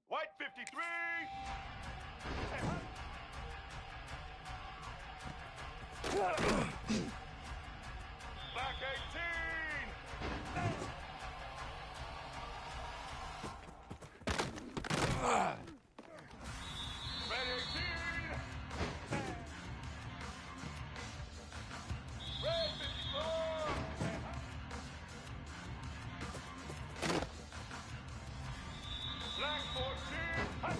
White 53! Black 18! Red 18! Red 54! Black 14!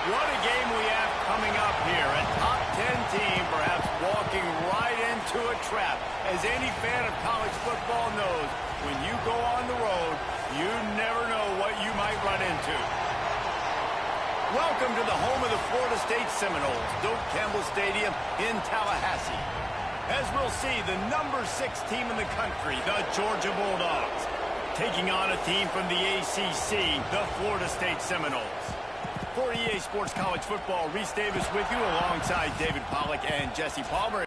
What a game we have coming up here. A top 10 team perhaps walking right into a trap. As any fan of college football knows, when you go on the road, you never know what you might run into. Welcome to the home of the Florida State Seminoles, Doak Campbell Stadium in Tallahassee. As we'll see, the number 6 team in the country, the Georgia Bulldogs, taking on a team from the ACC, the Florida State Seminoles. For EA Sports College Football, Reese Davis with you alongside David Pollack and Jesse Palmer.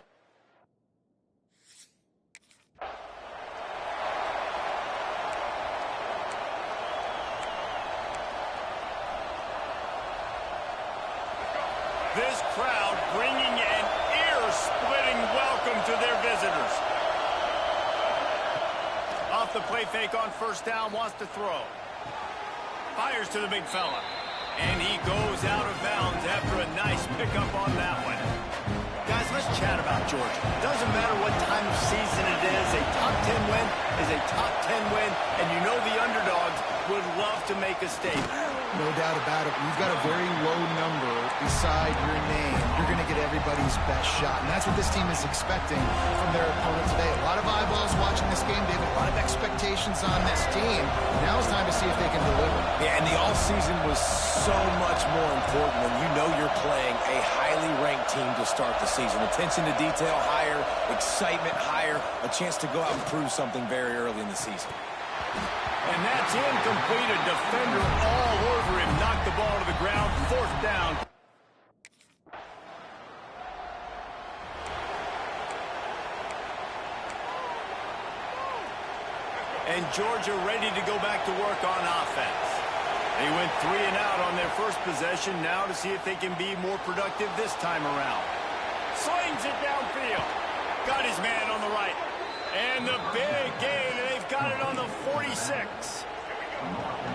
This crowd bringing an ear-splitting welcome to their visitors. Off the play fake on first down, wants to throw. Fires to the big fella. And he goes out of bounds after a nice pickup on that one. Guys, let's chat about Georgia. Doesn't matter what time of season it is, a top 10 win is a top 10 win, and you know the underdogs would love to make a statement. No doubt about it. You've got a very low number beside your name. You're going to get everybody's best shot, and that's what this team is expecting from their opponent today. A lot of eyeballs watching this game, David. A lot of expectations on this team. Now it's time to see if they can deliver. Yeah, and the offseason was so much more important when you know you're playing a highly ranked team to start the season. Attention to detail higher, excitement higher, a chance to go out and prove something very early in the season. And that's incomplete. A defender all over him. Knocked the ball to the ground. 4th down. And Georgia ready to go back to work on offense. They went 3 and out on their first possession. Now to see if they can be more productive this time around. Slings it downfield. Got his man on the right. And the big gain, and they've got it on the 46.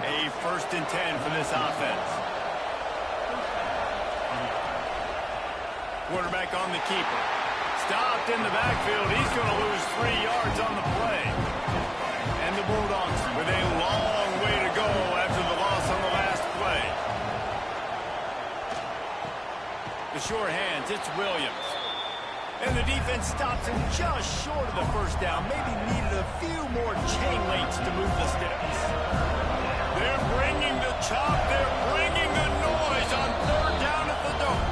A 1st and 10 for this offense. Quarterback on the keeper. Stopped in the backfield. He's going to lose 3 yards on the play. And the Bulldogs with a long way to go after the loss on the last play. The sure hands, it's Williams. And the defense stops him just short of the first down. Maybe needed a few more chain links to move the sticks. They're bringing the chop. They're bringing the noise on 3rd down at the Dome.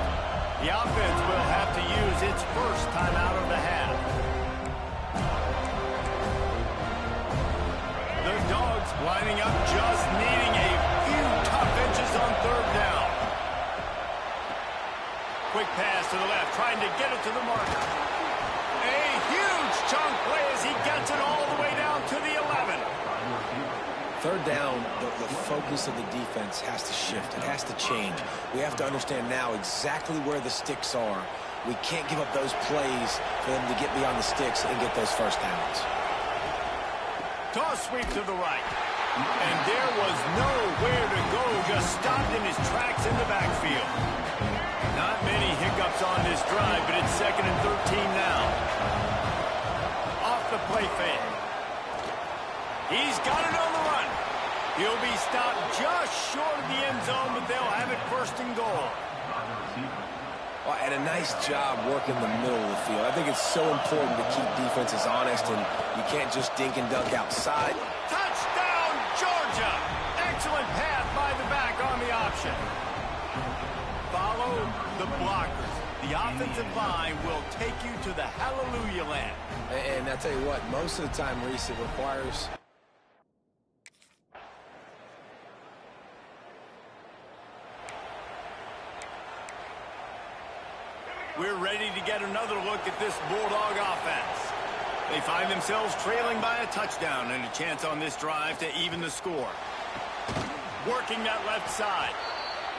The offense will have to use its first time out of the half. The Dogs lining up, just needing a few tough inches on 3rd down. Quick pass to the left, trying to get it to the marker. A huge chunk play as he gets it all the way down to the 11. 3rd down, the focus of the defense has to shift. It has to change. We have to understand now exactly where the sticks are. We can't give up those plays for them to get beyond the sticks and get those first downs. Toss sweep to the right. And there was nowhere to go, just stopped in his tracks in the backfield. Not many hiccups on this drive, but it's 2nd and 13 now. Off the play fake. He's got it on the run. He'll be stopped just short of the end zone, but they'll have it 1st and goal. Well, and a nice job working the middle of the field. I think it's so important to keep defenses honest, and you can't just dink and dunk outside. Touchdown, Georgia! Excellent pass by the back on the option. Follow the blockers. The offensive line will take you to the hallelujah land. And I tell you what, most of the time, Reese, it requires... We're ready to get another look at this Bulldog offense. They find themselves trailing by a touchdown and a chance on this drive to even the score. Working that left side.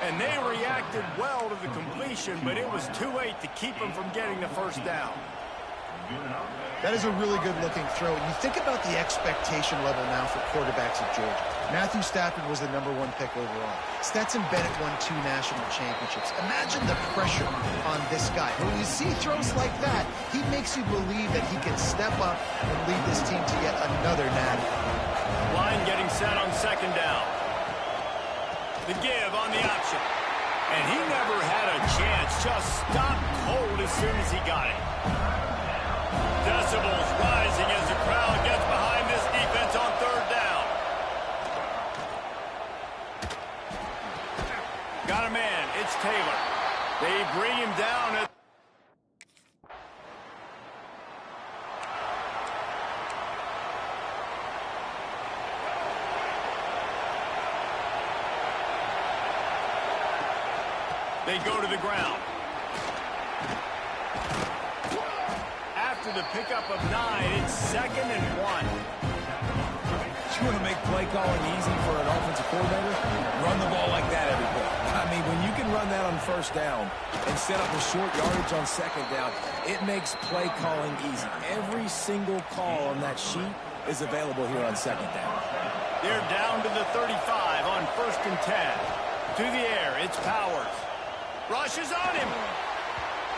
And they reacted well to the completion, but it was too late to keep them from getting the first down. That is a really good-looking throw. And you think about the expectation level now for quarterbacks at Georgia. Matthew Stafford was the #1 pick overall. Stetson Bennett won 2 national championships. Imagine the pressure on this guy. When you see throws like that, he makes you believe that he can step up and lead this team to yet another natty. Line getting set on 2nd down. The give on the option. And he never had a chance. Just stopped cold as soon as he got it. Decibels rising as the crowd gets behind this defense on third down. Got a man. It's Taylor. They bring him down at they go to the ground. After the pickup of 9, it's 2nd and 1. You want to make play calling easy for an offensive coordinator? Run the ball like that every play. I mean, when you can run that on first down and set up a short yardage on second down, it makes play calling easy. Every single call on that sheet is available here on second down. They're down to the 35 on 1st and 10. To the air, it's Powers. Rushes on him.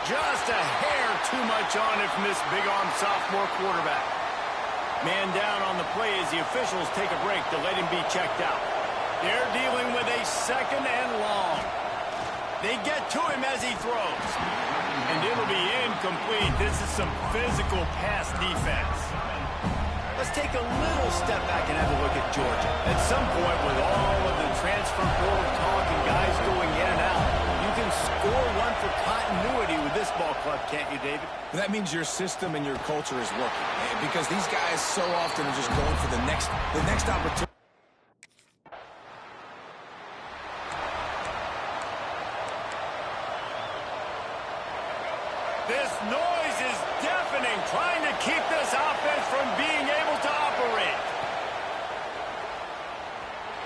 Just a hair too much on it from this big-arm sophomore quarterback. Man down on the play as the officials take a break to let him be checked out. They're dealing with a 2nd and long. They get to him as he throws. And it'll be incomplete. This is some physical pass defense. Let's take a little step back and have a look at Georgia. At some point, with all of the transfer portal talk and guys going in and out, you can score one for continuity with this ball club, can't you, David? That means your system and your culture is working, because these guys so often are just going for the next opportunity. This noise is deafening, trying to keep this offense from being able to operate.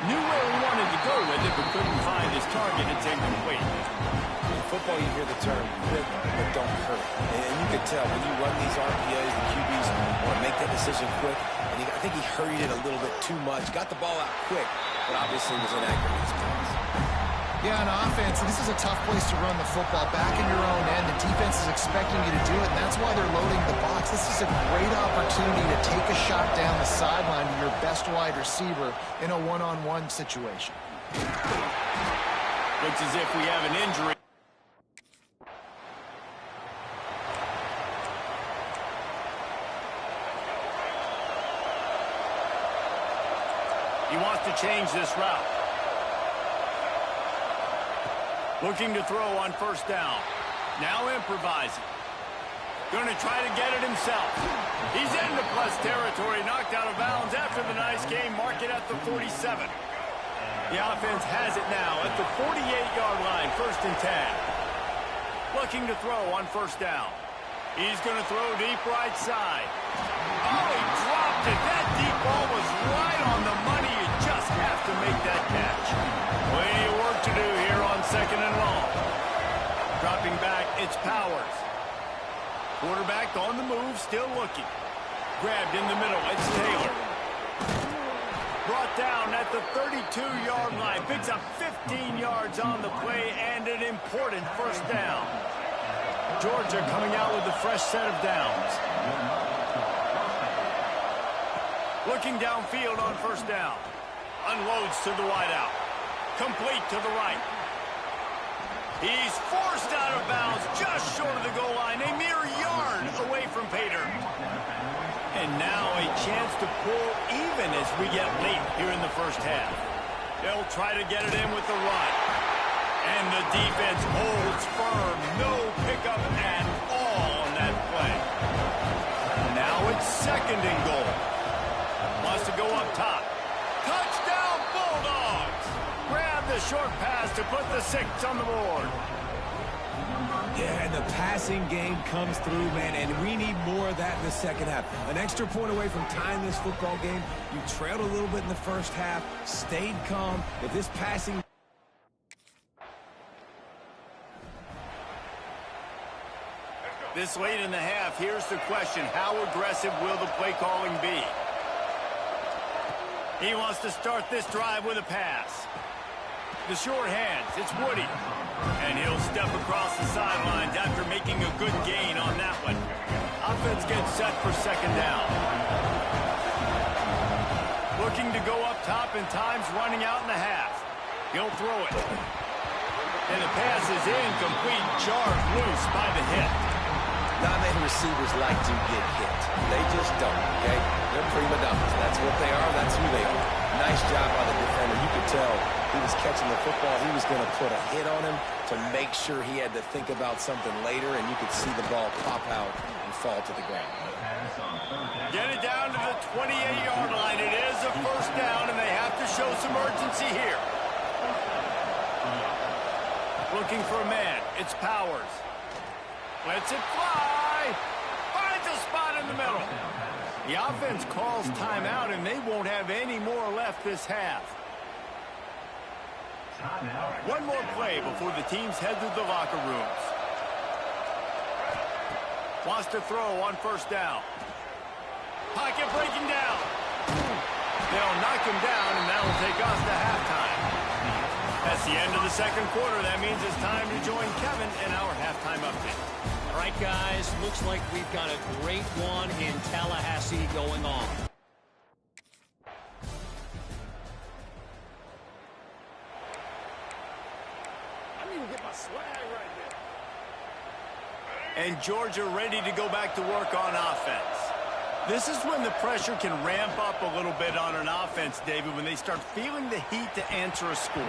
Knew where he wanted to go with it, but couldn't find his target. It's incomplete. In football, you hear the term hit, but don't hurt. And you can tell when you run these RPAs, the QBs want to make that decision quick. And I think he hurried it a little bit too much. Got the ball out quick, but obviously was inaccurate in his pass. Yeah, on offense, this is a tough place to run the football. Back in your own end, the defense is expecting you to do it, and that's why they're loading the box. This is a great opportunity to take a shot down the sideline to your best wide receiver in a one-on-one situation. Looks as if we have an injury. He wants to change this route. Looking to throw on 1st down. Now improvising. Going to try to get it himself. He's into plus territory, knocked out of bounds after the nice game. Mark it at the 47. The offense has it now at the 48-yard line, 1st and 10. Looking to throw on 1st down. He's going to throw deep right side. Oh, he dropped it. That deep ball was right on the money. You just have to make that catch. Plenty of work to do here on 2nd and long. Dropping back, it's Powers. Quarterback on the move, still looking. Grabbed in the middle, it's Taylor. Brought down at the 32-yard line. Picks up 15 yards on the play and an important 1st down. Georgia coming out with a fresh set of downs. Looking downfield on 1st down. Unloads to the wideout. Complete to the right. He's forced out of bounds just short of the goal line. A mere yard away from Pater. And now a chance to pull even as we get late here in the 1st half. They'll try to get it in with the run. And the defense holds firm. No pickup at all on that play. Now it's 2nd and goal. Wants to go up top. Touchdown Bulldogs! Grab the short pass to put the 6 on the board. Yeah, and the passing game comes through, man, and we need more of that in the 2nd half. An extra point away from tying this football game. You trailed a little bit in the 1st half, stayed calm. If this passing... This late in the half, here's the question. How aggressive will the play calling be? He wants to start this drive with a pass. The short hands, it's Woody. And he'll step across the sidelines after making a good gain on that one. Offense gets set for 2nd down. Looking to go up top, and time's running out in the half. He'll throw it. And the pass is incomplete, jarred loose by the hit. Not many receivers like to get hit. They just don't, okay? They're prima donnas. That's what they are. That's who they are. Nice job by the defender. You could tell he was catching the football. He was going to put a hit on him to make sure he had to think about something later, and you could see the ball pop out and fall to the ground. Get it down to the 28-yard line. It is a first down, and they have to show some urgency here. Looking for a man. It's Powers. Lets it fly. Finds a spot in the middle. The offense calls timeout, and they won't have any more left this half. One more play before the teams head to the locker rooms. Wants to throw on first down. Pocket breaking down. They'll knock him down, and that will take us to halftime. That's the end of the second quarter. That means it's time to join Kevin in our halftime update. All right, guys, looks like we've got a great one in Tallahassee going on. I need to get my swag right there. And Georgia ready to go back to work on offense. This is when the pressure can ramp up a little bit on an offense, David, when they start feeling the heat to answer a score.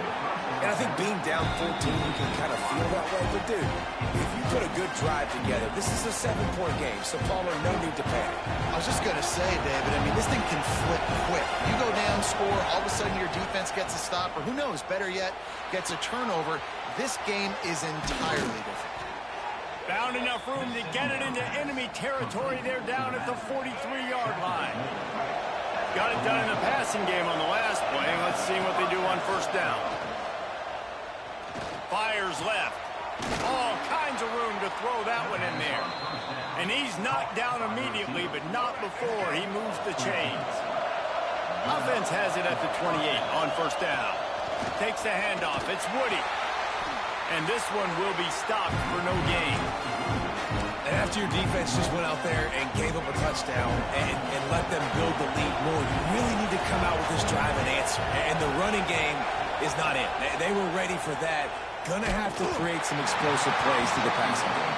And I think being down 14, you can kind of feel that way. But, dude, if you put a good drive together, this is a 7-point game, so, Palmer, no need to panic. I was just going to say, David, I mean, this thing can flip quick. You go down, score, all of a sudden your defense gets a stop, or who knows, better yet, gets a turnover. This game is entirely different. Found enough room to get it into enemy territory. They're down at the 43-yard line. Got it done in the passing game on the last play. Let's see what they do on first down. Fires left. All kinds of room to throw that one in there. And he's knocked down immediately, but not before he moves the chains. Offense has it at the 28 on first down. Takes the handoff. It's Woody. And this one will be stopped for no gain. And after your defense just went out there and gave up a touchdown and let them build the lead more, you really need to come out with this drive and answer. And the running game is not in. They were ready for that. Gonna have to create some explosive plays through the passing game.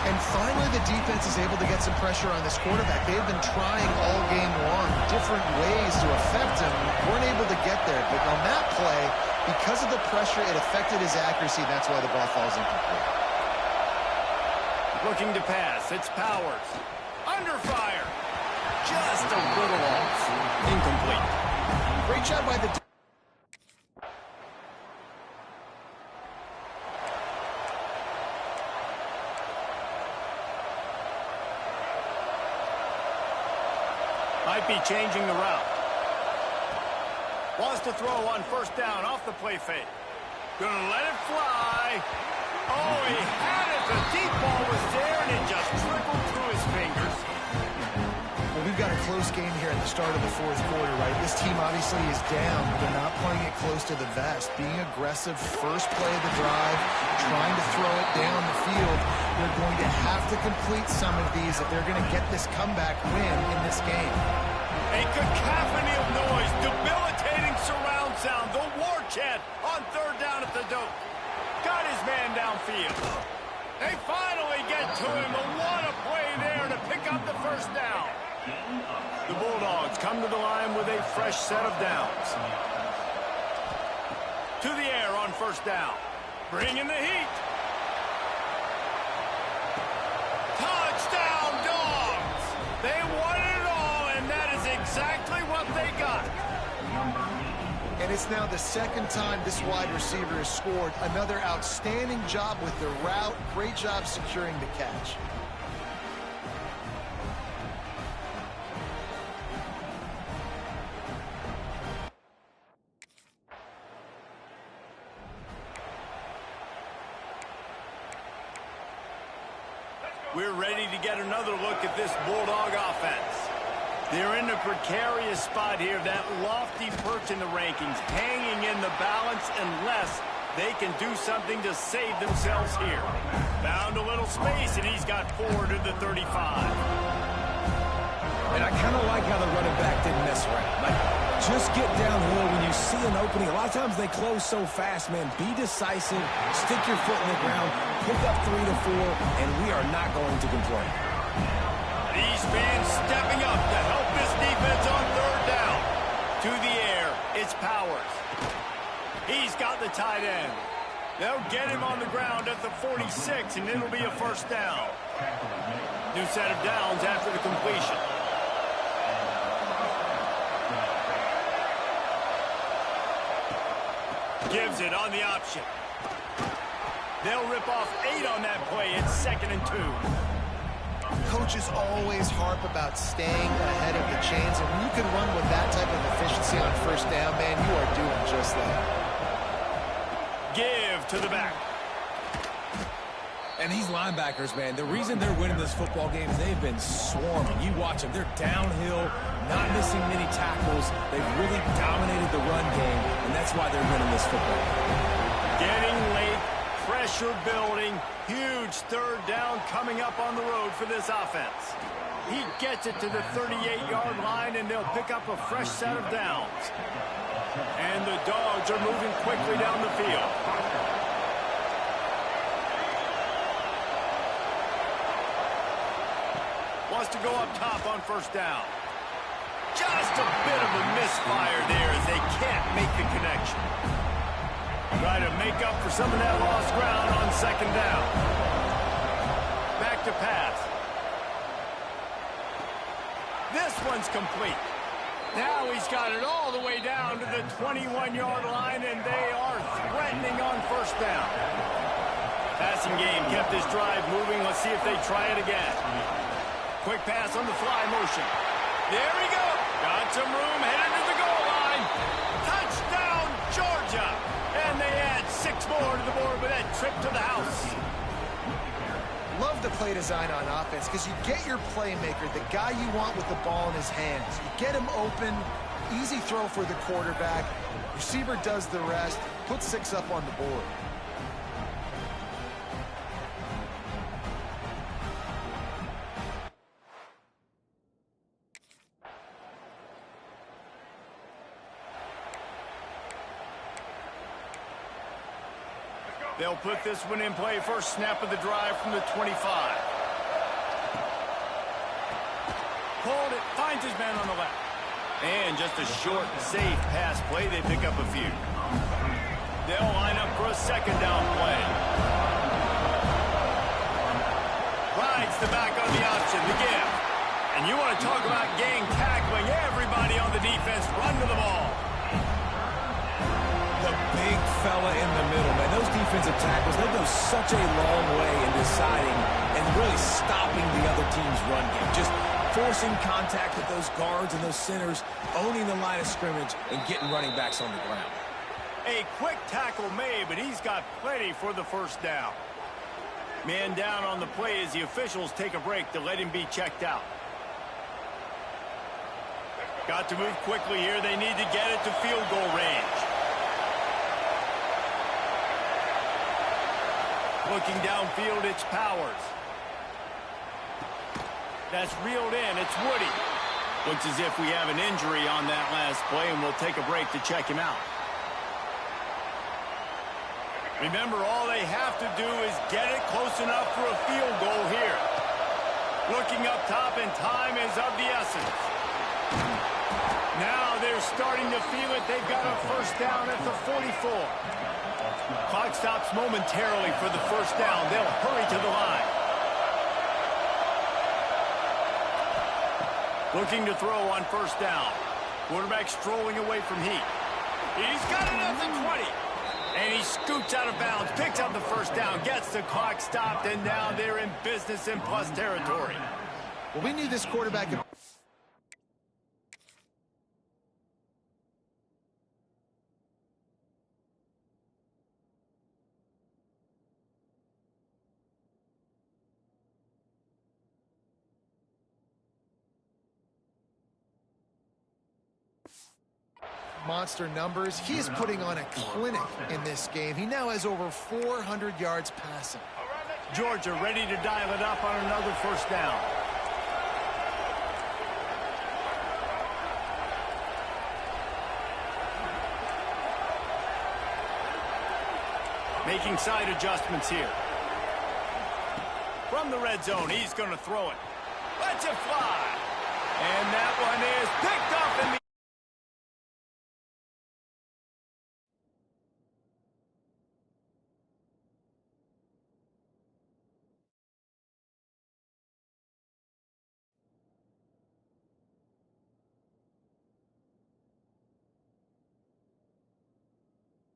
And finally, the defense is able to get some pressure on this quarterback. They've been trying all game long different ways to affect him. Weren't able to get there. But on that play, because of the pressure, it affected his accuracy, and that's why the ball falls incomplete. Looking to pass. It's Powers. Under fire. Just a little off. Incomplete. Great job by the... Might be changing the route. Wants to throw on first down off the play fake. Gonna let it fly. Oh, he had it. The deep ball was there, and it just trickled through his fingers. Well, we've got a close game here at the start of the fourth quarter, right? This team obviously is down, but they're not playing it close to the vest. Being aggressive, first play of the drive, trying to throw it down the field. They're going to have to complete some of these if they're going to get this comeback win in this game. A cacophony of noise, debilitating surround sound, the war chant on third down at the dope. Got his man downfield. They finally get to him, but what a play there to pick up the first down. The Bulldogs come to the line with a fresh set of downs. To the air on first down. Bringing the heat. Touchdown, Dogs! They won it all, and that is exactly what they got. And it's now the second time this wide receiver has scored. Another outstanding job with the route. Great job securing the catch. We're ready to get another look at this Bulldog offense. They're in a precarious spot here, that lofty perch in the rankings, hanging in the balance unless they can do something to save themselves here. Found a little space, and he's got 4 to the 35. And I kind of like how the running back didn't mess around. Like, Just get downhill when you see an opening. A lot of times they close so fast, man. Be decisive, stick your foot in the ground, pick up 3 to 4, and we are not going to complain. These fans stepping up to help this defense on third down. To the air, it's Powers. He's got the tight end. They'll get him on the ground at the 46, and it'll be a first down. New set of downs after the completion. Gives it on the option. They'll rip off 8 on that play. It's 2nd and 2. Coaches always harp about staying ahead of the chains, and when you can run with that type of efficiency on first down, man, you are doing just that. Give to the back. And these linebackers, man, the reason they're winning this football game is they've been swarming. You watch them. They're downhill, not missing many tackles. They've really dominated the run game, and that's why they're winning this football game. Getting late, pressure building, huge third down coming up on the road for this offense. He gets it to the 38-yard line, and they'll pick up a fresh set of downs. And the Dogs are moving quickly down the field. Wants to go up top on first down. Just a bit of a misfire there as they can't make the connection. Try to make up for some of that lost ground on second down. Back to pass. This one's complete. Now he's got it all the way down to the 21-yard line, and they are threatening on first down. Passing game kept this drive moving. Let's see if they try it again. Quick pass on the fly motion. There we go. Got some room, headed to the goal line. Touchdown, Georgia. And they add 6 more to the board with that trip to the house. Love the play design on offense because you get your playmaker, the guy you want with the ball in his hands. You get him open, easy throw for the quarterback. Receiver does the rest, put 6 up on the board. They'll put this one in play. First snap of the drive from the 25. Hold it, finds his man on the left. And just a short, safe pass play. They pick up a few. They'll line up for a second down play. Rides the back on the option, the give. And you want to talk about gang tackling. Everybody on the defense run to the ball. The big fella in the middle, man. Those defensive tackles, they go such a long way in deciding and really stopping the other team's run game. Just forcing contact with those guards and those centers, owning the line of scrimmage, and getting running backs on the ground. A quick tackle made, but he's got plenty for the first down. Man down on the play as the officials take a break to let him be checked out. Got to move quickly here. They need to get it to field goal range. Looking downfield, it's Powers. That's reeled in. It's Woody. Looks as if we have an injury on that last play, and we'll take a break to check him out. Remember, all they have to do is get it close enough for a field goal here. Looking up top, and time is of the essence. Now they're starting to feel it. They've got a first down at the 44. Clock stops momentarily for the first down. They'll hurry to the line. Looking to throw on first down. Quarterback strolling away from heat. He's got it at the 20. And he scoots out of bounds, picks up the first down, gets the clock stopped, and now they're in business in plus territory. Well, we knew this quarterback could... monster numbers. He is putting on a clinic in this game. He now has over 400 yards passing. Georgia ready to dial it up on another first down. Making side adjustments here. From the red zone, he's going to throw it. Let's it fly. And that one is picked up in the